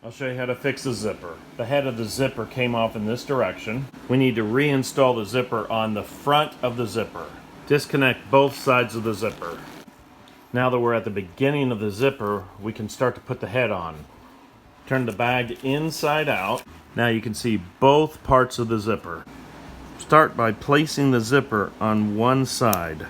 I'll show you how to fix the zipper. The head of the zipper came off in this direction. We need to reinstall the zipper on the front of the zipper. Disconnect both sides of the zipper. Now that we're at the beginning of the zipper, we can start to put the head on. Turn the bag inside out. Now you can see both parts of the zipper. Start by placing the zipper on one side.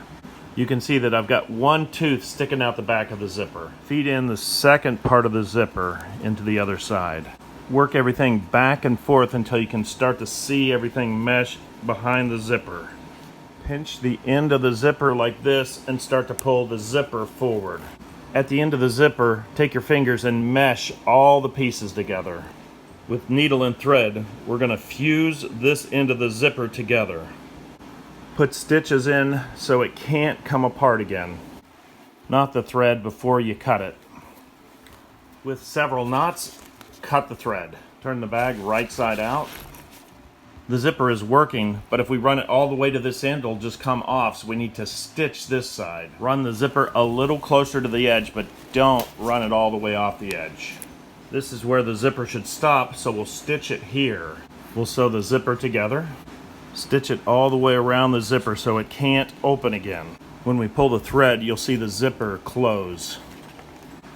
You can see that I've got one tooth sticking out the back of the zipper. Feed in the second part of the zipper into the other side. Work everything back and forth until you can start to see everything mesh behind the zipper. Pinch the end of the zipper like this and start to pull the zipper forward. At the end of the zipper, take your fingers and mesh all the pieces together. With needle and thread, we're going to fuse this end of the zipper together. Put stitches in so it can't come apart again. Knot the thread before you cut it. With several knots, cut the thread. Turn the bag right side out. The zipper is working, but if we run it all the way to this end, it'll just come off, so we need to stitch this side. Run the zipper a little closer to the edge, but don't run it all the way off the edge. This is where the zipper should stop, so we'll stitch it here. We'll sew the zipper together. Stitch it all the way around the zipper so it can't open again. When we pull the thread, you'll see the zipper close.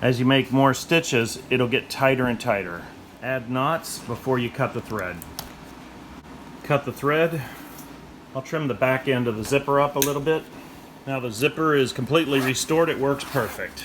As you make more stitches, it'll get tighter and tighter. Add knots before you cut the thread. Cut the thread. I'll trim the back end of the zipper up a little bit. Now the zipper is completely restored. It works perfect.